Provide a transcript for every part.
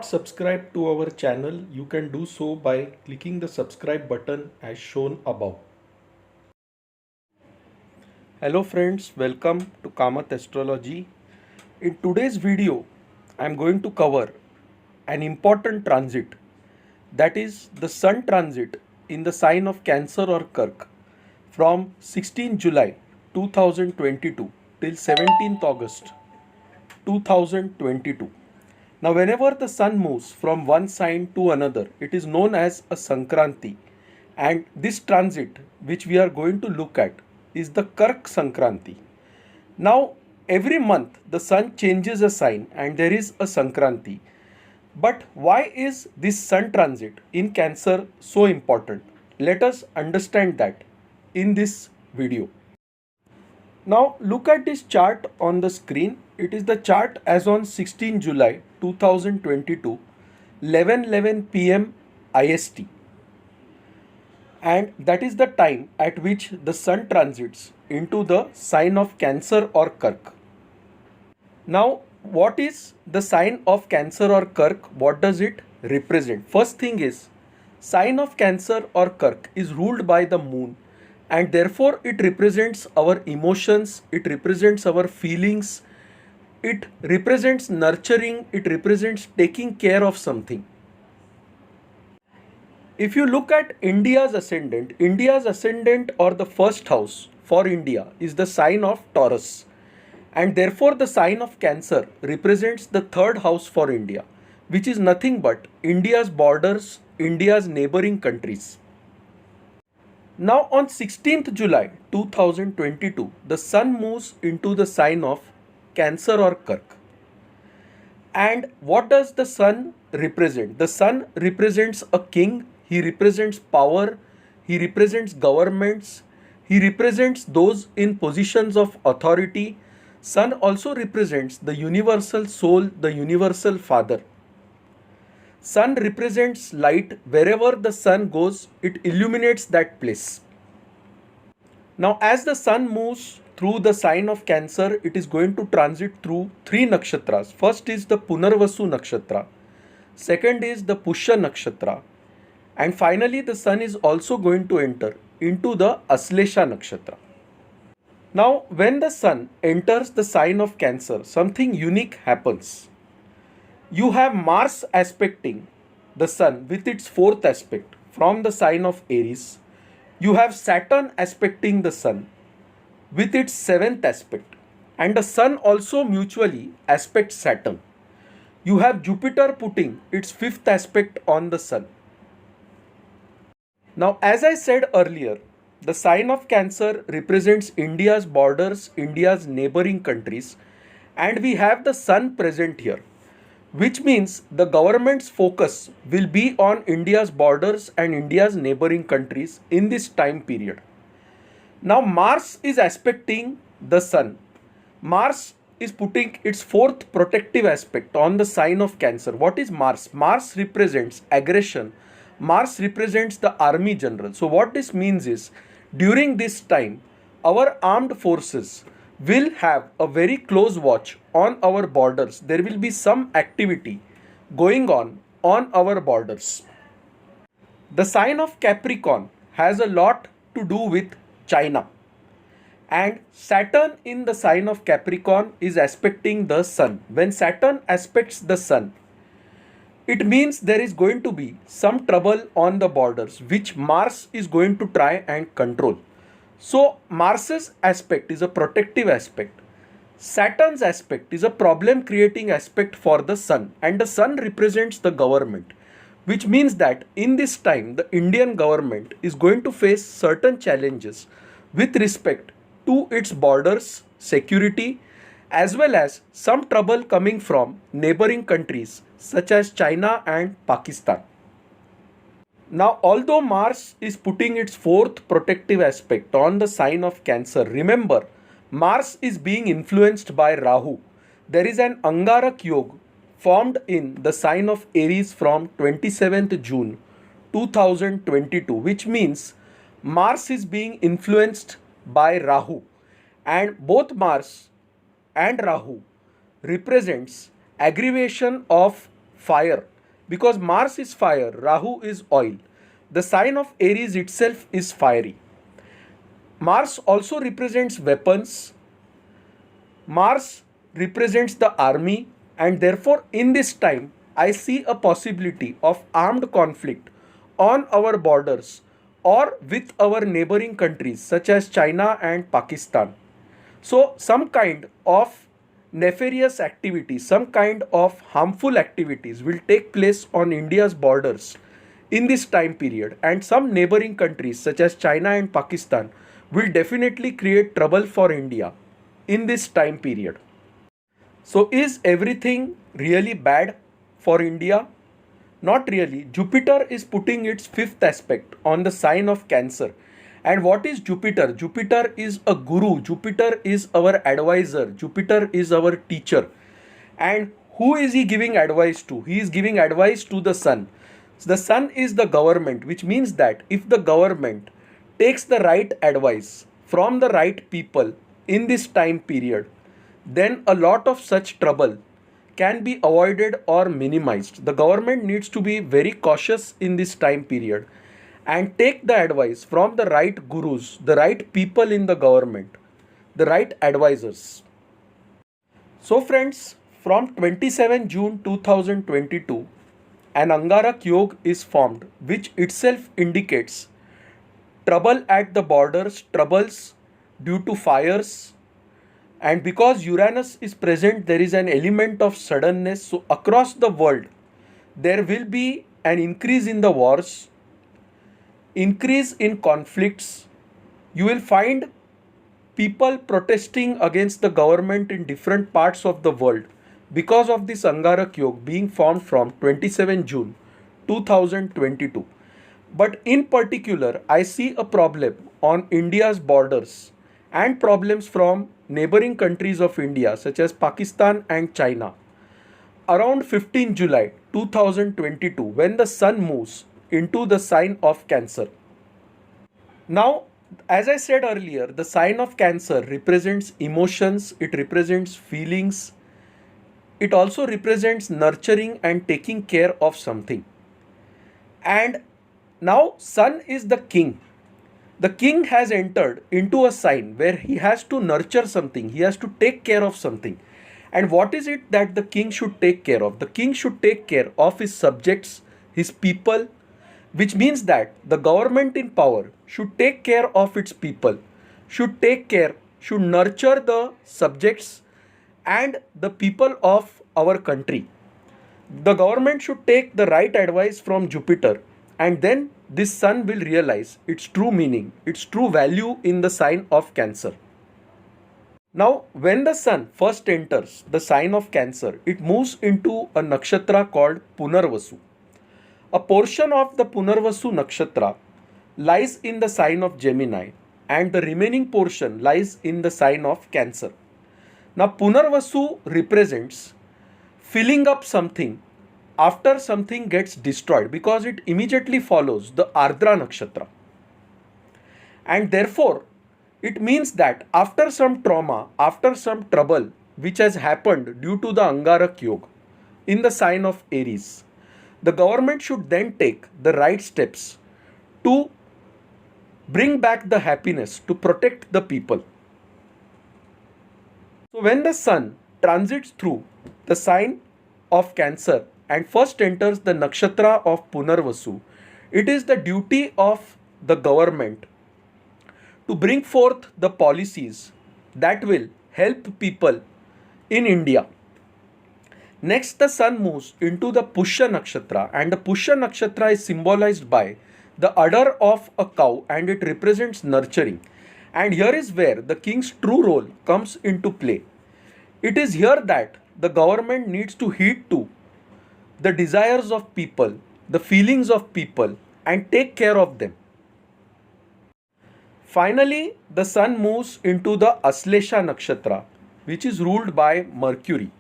not subscribed to our channel, you can do so by clicking the subscribe button as shown above. Hello friends, welcome to Kamath Astrology. In today's video, I am going to cover an important transit, that is the Sun transit in the sign of Cancer or Kark from 16 July 2022 till 17th August 2022. Now, whenever the sun moves from one sign to another, it is known as a Sankranti. And this transit, which we are going to look at, is the Kark Sankranti. Now, every month the sun changes a sign and there is a Sankranti. But why is this sun transit in Cancer so important? Let us understand that in this video. Now look at this chart on the screen. It is the chart as on 16 July 2022, 11:11 p.m. IST. And that is the time at which the sun transits into the sign of Cancer or Kark. Now, what is the sign of Cancer or Kark? What does it represent? First thing is, sign of Cancer or Kark is ruled by the moon, and therefore it represents our emotions, it represents our feelings, it represents nurturing, it represents taking care of something. If you look at India's ascendant or the first house for India is the sign of Taurus, and therefore the sign of Cancer represents the third house for India, which is nothing but India's borders, India's neighboring countries. Now on 16th July 2022, the sun moves into the sign of Cancer or Kark. And what does the sun represent? The sun represents a king, he represents power, he represents governments, he represents those in positions of authority. Sun also represents the universal soul, the universal father. Sun represents light. Wherever the sun goes, it illuminates that place. Now, as the sun moves through the sign of Cancer, it is going to transit through three nakshatras. First is the Punarvasu nakshatra. Second is the Pushya nakshatra. And finally, the sun is also going to enter into the Aslesha nakshatra. Now, when the sun enters the sign of Cancer, something unique happens. You have Mars aspecting the sun with its fourth aspect from the sign of Aries. You have Saturn aspecting the sun with its seventh aspect, and the sun also mutually aspects Saturn. You have Jupiter putting its fifth aspect on the sun. Now, as I said earlier, the sign of Cancer represents India's borders, India's neighboring countries, and we have the sun present here, which means the government's focus will be on India's borders and India's neighboring countries in this time period. Now, Mars is aspecting the sun. Mars is putting its fourth protective aspect on the sign of Cancer. What is Mars? Mars represents aggression. Mars represents the army general. So what this means is, during this time, our armed forces will have a very close watch on our borders. There will be some activity going on our borders. The sign of Capricorn has a lot to do with China. And Saturn in the sign of Capricorn is aspecting the sun. When Saturn aspects the sun, it means there is going to be some trouble on the borders, which Mars is going to try and control. So Mars's aspect is a protective aspect. Saturn's aspect is a problem creating aspect for the sun, and the sun represents the government, which means that in this time the Indian government is going to face certain challenges with respect to its borders, security, as well as some trouble coming from neighboring countries such as China and Pakistan. Now, although Mars is putting its fourth protective aspect on the sign of Cancer, remember, Mars is being influenced by Rahu. There is an Angarak Yoga formed in the sign of Aries from 27th June 2022, which means Mars is being influenced by Rahu, and both Mars and Rahu represents aggravation of fire, because Mars is fire, Rahu is oil. The sign of Aries itself is fiery. Mars also represents weapons. Mars represents the army, and therefore in this time I see a possibility of armed conflict on our borders or with our neighboring countries such as China and Pakistan. So some kind of nefarious activities, some kind of harmful activities will take place on India's borders in this time period, and some neighboring countries such as China and Pakistan will definitely create trouble for India in this time period. So is everything really bad for India? Not really. Jupiter is putting its fifth aspect on the sign of Cancer. And what is Jupiter? Jupiter is a guru. Jupiter is our advisor. Jupiter is our teacher. And who is he giving advice to? He is giving advice to the sun. The sun is the government, which means that if the government takes the right advice from the right people in this time period, then a lot of such trouble can be avoided or minimized. The government needs to be very cautious in this time period and take the advice from the right gurus, the right people in the government, the right advisors. So friends, from 27 June 2022, an Angarak Yoga is formed, which itself indicates trouble at the borders, troubles due to fires, and because Uranus is present, there is an element of suddenness. So across the world, there will be an increase in the wars, increase in conflicts. You will find people protesting against the government in different parts of the world because of this Angarak Yoga being formed from 27 June 2022. But in particular, I see a problem on India's borders and problems from neighboring countries of India such as Pakistan and China around 15 July 2022, when the sun moves into the sign of Cancer. Now, as I said earlier, the sign of Cancer represents emotions, it represents feelings, it also represents nurturing and taking care of something. And now sun is the king. The king has entered into a sign where he has to nurture something, he has to take care of something. And what is it that the king should take care of? The king should take care of his subjects, his people, which means that the government in power should take care of its people, should nurture the subjects and the people of our country. The government should take the right advice from Jupiter, and then this sun will realize its true meaning, its true value in the sign of Cancer. Now, when the sun first enters the sign of Cancer, it moves into a nakshatra called Punarvasu. A portion of the Punarvasu nakshatra lies in the sign of Gemini, and the remaining portion lies in the sign of Cancer. Now, Punarvasu represents filling up something after something gets destroyed, because it immediately follows the Ardra Nakshatra. And therefore, it means that after some trauma, after some trouble which has happened due to the Angarak Yoga in the sign of Aries, the government should then take the right steps to bring back the happiness, to protect the people. So when the sun transits through the sign of Cancer and first enters the nakshatra of Punarvasu, it is the duty of the government to bring forth the policies that will help people in India. Next, the sun moves into the Pushya Nakshatra, and the Pushya Nakshatra is symbolized by the udder of a cow, and it represents nurturing. And here is where the king's true role comes into play. It is here that the government needs to heed to the desires of people, the feelings of people, and take care of them. Finally, the sun moves into the Aslesha Nakshatra, which is ruled by Mercury.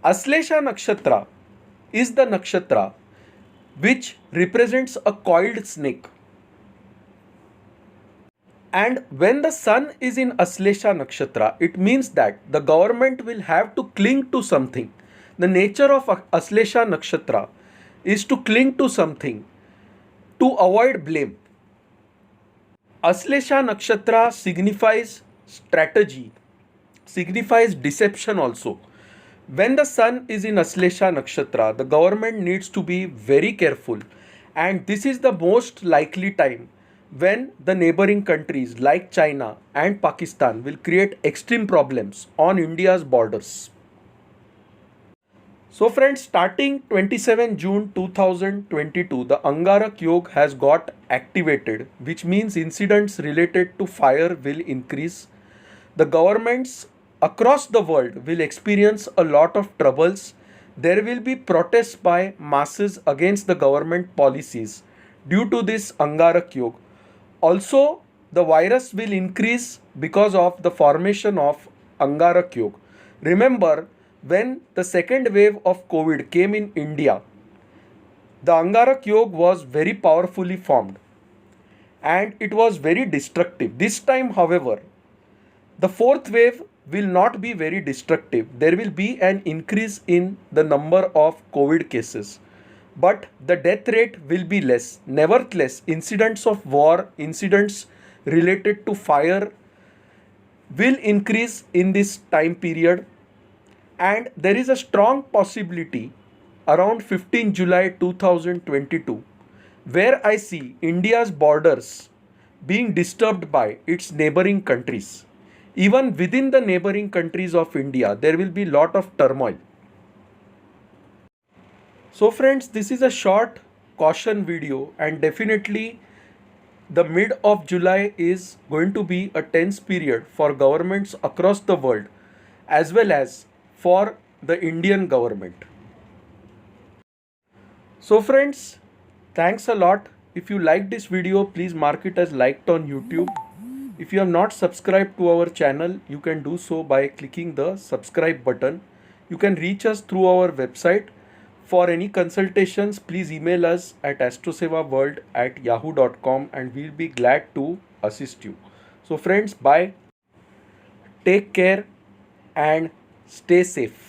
Aslesha Nakshatra is the nakshatra which represents a coiled snake. And when the sun is in Aslesha Nakshatra, it means that the government will have to cling to something. The nature of Aslesha Nakshatra is to cling to something, to avoid blame. Aslesha Nakshatra signifies strategy, signifies deception also. When the sun is in Aslesha Nakshatra, the government needs to be very careful, and this is the most likely time when the neighboring countries like China and Pakistan will create extreme problems on India's borders. So friends, starting 27 June 2022, the Angarak Yog has got activated, which means incidents related to fire will increase. The governments across the world will experience a lot of troubles. There will be protests by masses against the government policies due to this Angarak Yog. Also, the virus will increase because of the formation of Angarak Yog. Remember, when the second wave of COVID came in India, the Angarak Yog was very powerfully formed and it was very destructive. This time, however, the fourth wave will not be very destructive. There will be an increase in the number of COVID cases, but the death rate will be less. Nevertheless, incidents of war, incidents related to fire will increase in this time period, and there is a strong possibility around 15 July 2022 where I see India's borders being disturbed by its neighboring countries. Even within the neighboring countries of India, there will be lot of turmoil. So friends, this is a short caution video, and definitely the mid of July is going to be a tense period for governments across the world as well as for the Indian government. So friends, thanks a lot. If you like this video, please mark it as liked on YouTube. If you have not subscribed to our channel, you can do so by clicking the subscribe button. You can reach us through our website. For any consultations, please email us at astrosevaworld@yahoo.com and we'll be glad to assist you. So friends, bye. Take care and stay safe.